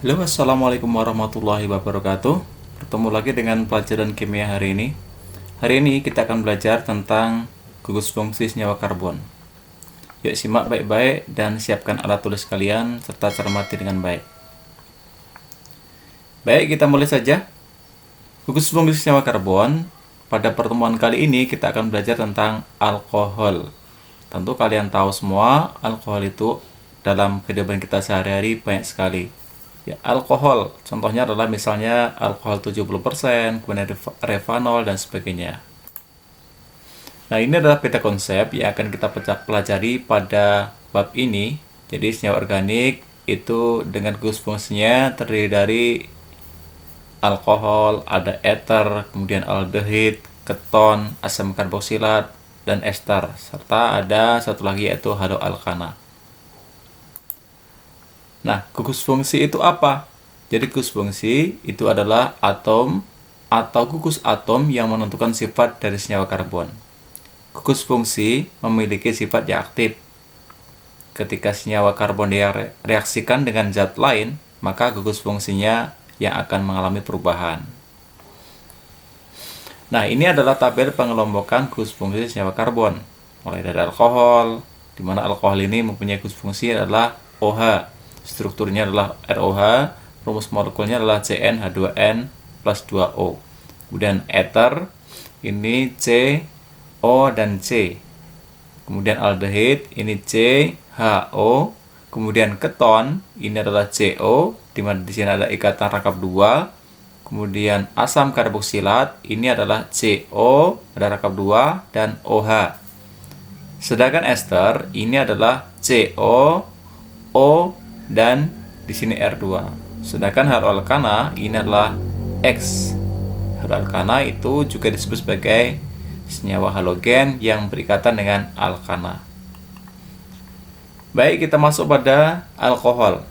Halo, assalamualaikum warahmatullahi wabarakatuh. Bertemu lagi dengan pelajaran kimia hari ini. Hari ini kita akan belajar tentang gugus fungsi senyawa karbon. Yuk simak baik-baik dan siapkan alat tulis kalian serta cermati dengan baik. Baik, kita mulai saja. Gugus fungsi senyawa karbon. Pada pertemuan kali ini kita akan belajar tentang alkohol. Tentu kalian tahu semua, alkohol itu dalam kehidupan kita sehari-hari banyak sekali. Ya, alkohol, contohnya adalah misalnya alkohol 70%, kemudian revanol, dan sebagainya. Nah, ini adalah beda konsep yang akan kita pelajari pada bab ini. Jadi, senyawa organik itu dengan gugus fungsinya terdiri dari alkohol, ada ether, kemudian aldehid, keton, asam karboksilat, dan ester. Serta ada satu lagi yaitu haloalkana. Nah, gugus fungsi itu apa? Jadi gugus fungsi itu adalah atom atau gugus atom yang menentukan sifat dari senyawa karbon. Gugus fungsi memiliki sifat yang aktif. Ketika senyawa karbon direaksikan dengan zat lain, maka gugus fungsinya yang akan mengalami perubahan. Nah, ini adalah tabel pengelompokan gugus fungsi senyawa karbon. Mulai dari alkohol, di mana alkohol ini mempunyai gugus fungsi adalah OH. Strukturnya adalah ROH, rumus molekulnya adalah CnH2n plus 2O. Kemudian ether, ini C, O, dan C. Kemudian aldehid, ini C, H, O. Kemudian keton, ini adalah CO, di mana di sini ada ikatan rangkap 2. Kemudian asam karboksilat, ini adalah CO, ada rangkap 2, dan OH. Sedangkan ester, ini adalah CO, O, dan di sini R2. Sedangkan haloalkana ini adalah X. Haloalkana itu juga disebut sebagai senyawa halogen yang berikatan dengan alkana. Baik, kita masuk pada alkohol.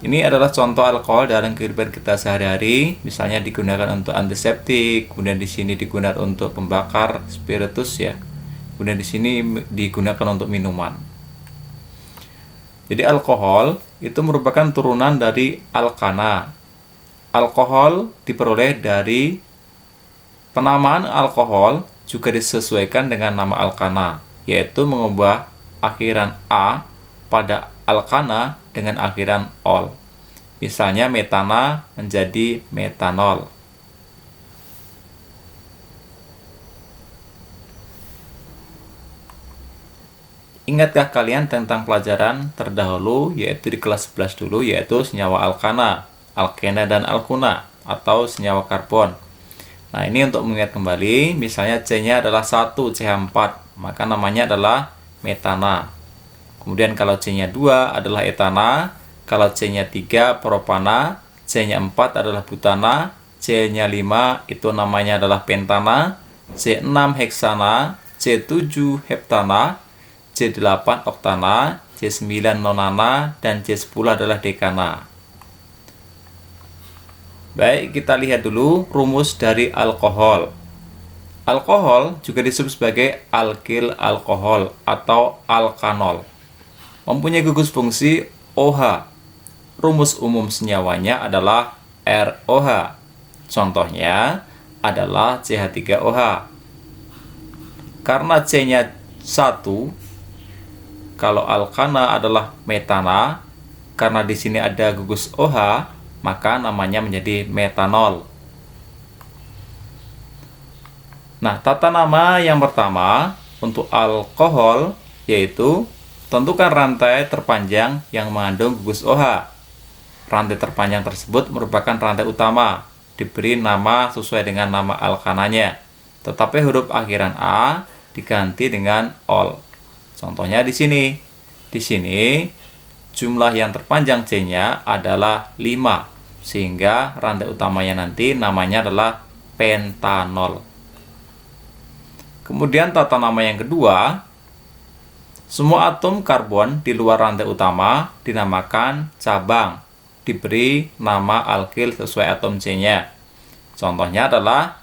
Ini adalah contoh alkohol dalam kehidupan kita sehari-hari, misalnya digunakan untuk antiseptik, kemudian di sini digunakan untuk pembakar spiritus ya. Kemudian di sini digunakan untuk minuman. Jadi alkohol itu merupakan turunan dari alkana. Alkohol diperoleh dari penamaan alkohol juga disesuaikan dengan nama alkana, yaitu mengubah akhiran A pada alkana dengan akhiran ol. Misalnya metana menjadi metanol. Ingatkah kalian tentang pelajaran terdahulu, yaitu di kelas 11 dulu, yaitu senyawa alkana, alkena, dan alkuna, atau senyawa karbon. Nah, ini untuk mengingat kembali, misalnya C-nya adalah 1, CH4, maka namanya adalah metana. Kemudian kalau C-nya 2 adalah etana, kalau C-nya 3 propana, C-nya 4 adalah butana, C-nya 5 itu namanya adalah pentana, C6 heksana, C7 heptana, C8 oktana, C9 nonana, dan C10 adalah dekana. Baik, kita lihat dulu rumus dari alkohol. Alkohol juga disebut sebagai alkil alkohol atau alkanol. Mempunyai gugus fungsi OH. Rumus umum senyawanya adalah ROH. Contohnya adalah CH3OH. Karena C-nya 1, kalau alkana adalah metana, karena di sini ada gugus OH, maka namanya menjadi metanol. Nah, tata nama yang pertama untuk alkohol yaitu tentukan rantai terpanjang yang mengandung gugus OH. Rantai terpanjang tersebut merupakan rantai utama, diberi nama sesuai dengan nama alkananya. Tetapi huruf akhiran A diganti dengan ol. Contohnya di sini. Di sini jumlah yang terpanjang C-nya adalah 5, sehingga rantai utamanya nanti namanya adalah pentanol. Kemudian tata nama yang kedua, semua atom karbon di luar rantai utama dinamakan cabang, diberi nama alkil sesuai atom C-nya. Contohnya adalah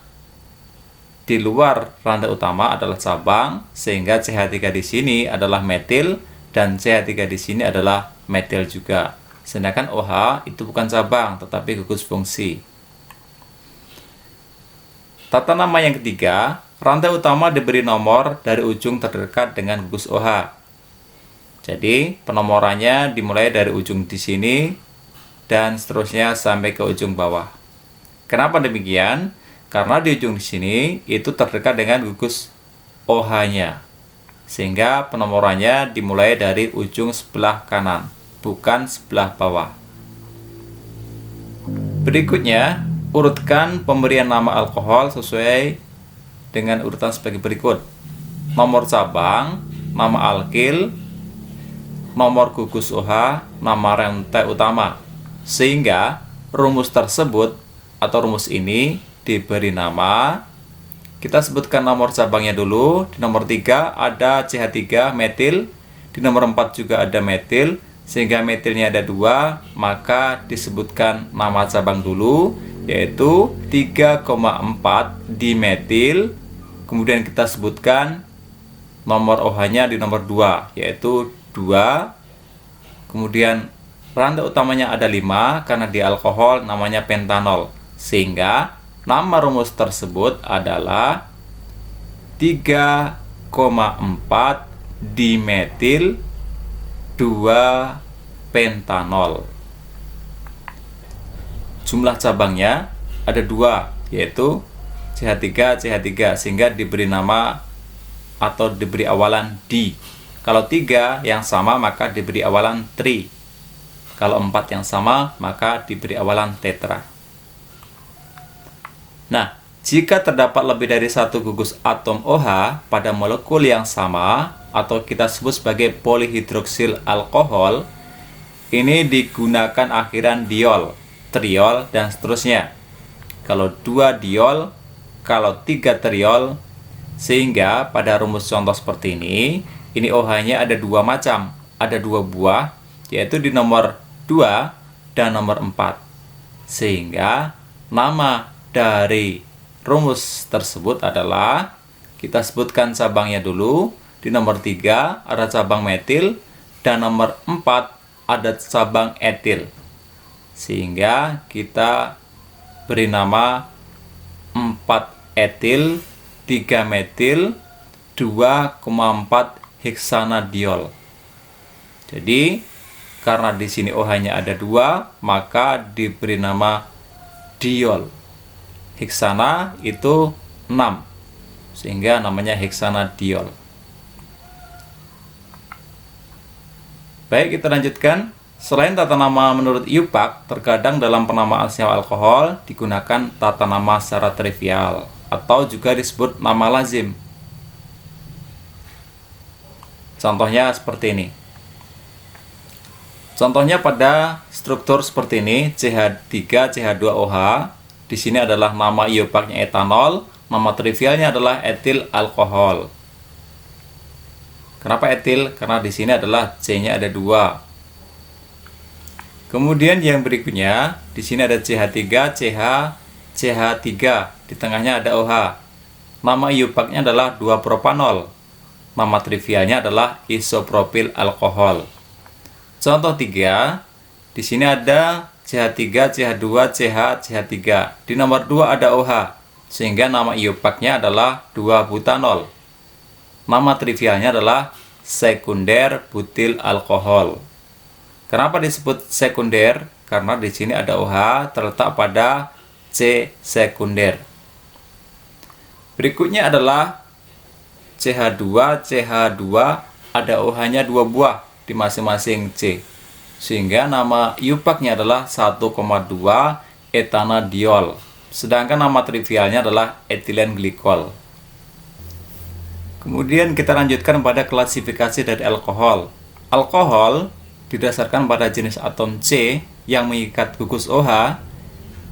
di luar rantai utama adalah cabang, sehingga CH3 di sini adalah metil dan CH3 di sini adalah metil juga. Sedangkan OH itu bukan cabang, tetapi gugus fungsi. Tata nama yang ketiga, rantai utama diberi nomor dari ujung terdekat dengan gugus OH. Jadi, penomorannya dimulai dari ujung di sini dan seterusnya sampai ke ujung bawah. Kenapa demikian? Karena di ujung di sini itu terdekat dengan gugus OH-nya. Sehingga penomorannya dimulai dari ujung sebelah kanan, bukan sebelah bawah. Berikutnya, urutkan pemberian nama alkohol sesuai dengan urutan sebagai berikut. Nomor cabang, nama alkil, nomor gugus OH, nama rantai utama. Sehingga rumus tersebut atau rumus ini diberi nama. Kita sebutkan nomor cabangnya dulu. Di nomor 3 ada CH3 metil, di nomor 4 juga ada metil, sehingga metilnya ada 2, maka disebutkan nama cabang dulu, yaitu 3,4 dimetil. Kemudian kita sebutkan nomor OH-nya di nomor 2, yaitu 2. Kemudian rantai utamanya ada 5, karena di alkohol namanya pentanol. Sehingga nama rumus tersebut adalah 3,4 dimetil 2 pentanol. Jumlah cabangnya ada 2, yaitu CH3, CH3, sehingga diberi nama atau diberi awalan di. Kalau 3 yang sama maka diberi awalan tri. Kalau 4 yang sama maka diberi awalan tetra. Nah, jika terdapat lebih dari satu gugus atom OH pada molekul yang sama atau kita sebut sebagai polihidroksil alkohol, ini digunakan akhiran diol, triol, dan seterusnya. Kalau 2 diol, kalau 3 triol, sehingga pada rumus contoh seperti ini OH-nya ada 2 macam, ada 2 buah, yaitu di nomor 2 dan nomor 4. Sehingga nama dari rumus tersebut adalah, kita sebutkan cabangnya dulu. Di nomor 3 ada cabang metil dan nomor 4 ada cabang etil. Sehingga kita beri nama 4 etil, 3 metil, 2,4 heksanadiol. Jadi karena di sini OH-nya ada 2, maka diberi nama diol. Heksana itu 6, sehingga namanya heksanadiol. Baik, kita lanjutkan. Selain tata nama menurut IUPAC, terkadang dalam penamaan senyawa alkohol digunakan tata nama secara trivial atau juga disebut nama lazim. Contohnya seperti ini. Contohnya pada struktur seperti ini, CH3 CH2OH. Di sini adalah nama IUPAC-nya etanol, nama trivialnya adalah etil alkohol. Kenapa etil? Karena di sini adalah C-nya ada 2. Kemudian yang berikutnya, di sini ada CH3 CH CH3, di tengahnya ada OH. Nama IUPAC-nya adalah 2-propanol. Nama trivialnya adalah isopropil alkohol. Contoh 3, di sini ada CH3, CH2, CH, CH3. Di nomor 2 ada OH, sehingga nama IUPAC-nya adalah 2-butanol. Nama trivialnya adalah sekunder butil alkohol. Kenapa disebut sekunder? Karena di sini ada OH terletak pada C sekunder. Berikutnya adalah CH2, CH2 ada OH-nya 2 buah di masing-masing C. Sehingga nama IUPAC-nya adalah 1,2 etanadiol. Sedangkan nama trivialnya adalah etilen glikol. Kemudian kita lanjutkan pada klasifikasi dari alkohol. Alkohol didasarkan pada jenis atom C yang mengikat gugus OH.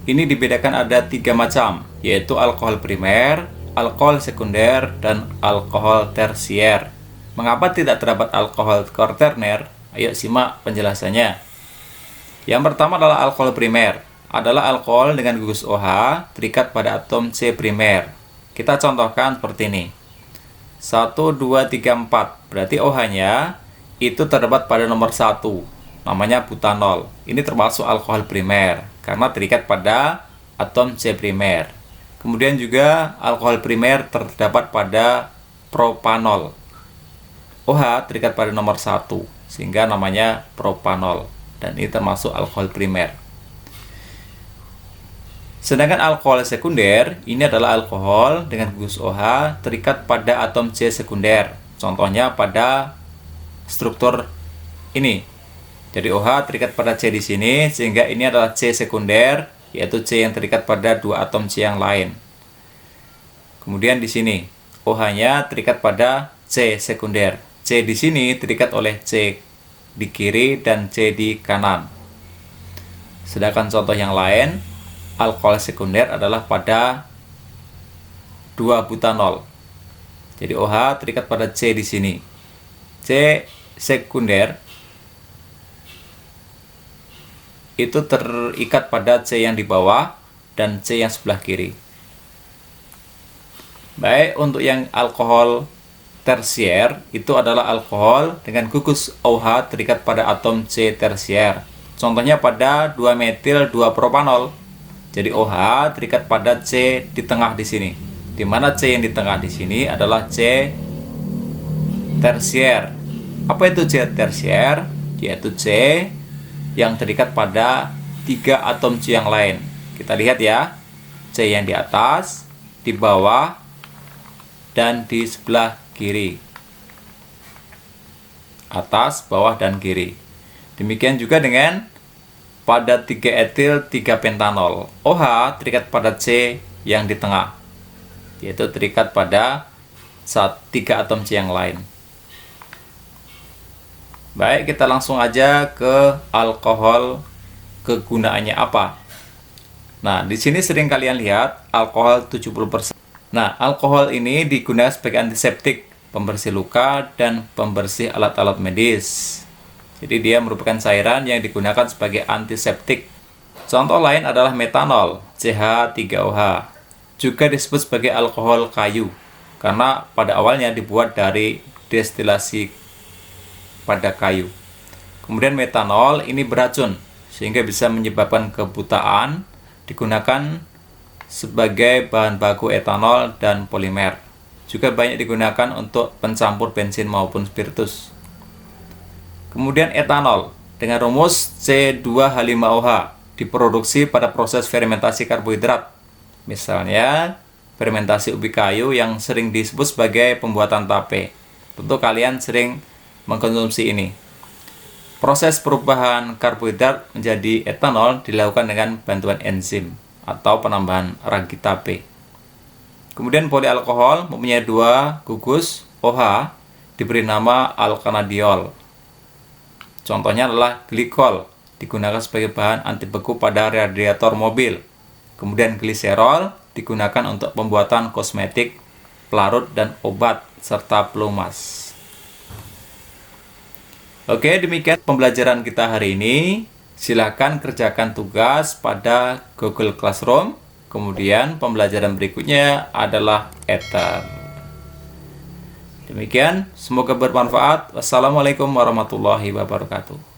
Ini dibedakan ada 3 macam, yaitu alkohol primer, alkohol sekunder, dan alkohol tersier. Mengapa tidak terdapat alkohol kuaterner? Ayo simak penjelasannya. Yang pertama adalah alkohol primer. Adalah alkohol dengan gugus OH terikat pada atom C primer. Kita contohkan seperti ini. 1, 2, 3, 4. Berarti OH-nya itu terdapat pada nomor 1. namanya butanol. Ini termasuk alkohol primer karena terikat pada atom C primer. Kemudian juga alkohol primer terdapat pada propanol. OH terikat pada nomor 1 sehingga namanya propanol, dan ini termasuk alkohol primer. Sedangkan alkohol sekunder ini adalah alkohol dengan gugus OH terikat pada atom C sekunder. Contohnya pada struktur ini. Jadi OH terikat pada C di sini sehingga ini adalah C sekunder, yaitu C yang terikat pada dua atom C yang lain. Kemudian di sini OH-nya terikat pada C sekunder. C di sini terikat oleh C di kiri dan C di kanan. Sedangkan contoh yang lain, alkohol sekunder adalah pada 2-butanol. Jadi OH terikat pada C di sini. C sekunder itu terikat pada C yang di bawah dan C yang sebelah kiri. Baik, untuk yang alkohol tersier itu adalah alkohol dengan gugus OH terikat pada atom C tersier. Contohnya pada 2-metil 2-propanol. Jadi OH terikat pada C di tengah di sini. Di mana C yang di tengah di sini adalah C tersier. Apa itu C tersier? Yaitu C yang terikat pada 3 atom C yang lain. Kita lihat ya. C yang di atas, di bawah, dan di sebelah kiri. Atas, bawah, dan kiri. Demikian juga dengan pada 3-etil 3-pentanol. OH terikat pada C yang di tengah, yaitu terikat pada 3 atom C yang lain. Baik, kita langsung aja ke alkohol, kegunaannya apa. Nah, di sini sering kalian lihat alkohol 70%. Nah, alkohol ini digunakan sebagai antiseptik, pembersih luka, dan pembersih alat-alat medis. Jadi dia merupakan cairan yang digunakan sebagai antiseptik. Contoh lain adalah metanol, CH3OH. Juga disebut sebagai alkohol kayu, karena pada awalnya dibuat dari destilasi pada kayu. Kemudian metanol ini beracun, sehingga bisa menyebabkan kebutaan, digunakan sebagai bahan baku etanol dan polimer. Juga banyak digunakan untuk pencampur bensin maupun spiritus. Kemudian etanol dengan rumus C2H5OH diproduksi pada proses fermentasi karbohidrat. Misalnya fermentasi ubi kayu yang sering disebut sebagai pembuatan tape. Tentu kalian sering mengkonsumsi ini. Proses perubahan karbohidrat menjadi etanol dilakukan dengan bantuan enzim atau penambahan ragi tape. Kemudian polialkohol mempunyai 2 gugus OH diberi nama alkanadiol. Contohnya adalah glikol, digunakan sebagai bahan anti beku pada radiator mobil. Kemudian gliserol digunakan untuk pembuatan kosmetik, pelarut, dan obat, serta pelumas. Oke, demikian pembelajaran kita hari ini. Silakan kerjakan tugas pada Google Classroom. Kemudian pembelajaran berikutnya adalah Ether. Demikian, semoga bermanfaat. Wassalamualaikum warahmatullahi wabarakatuh.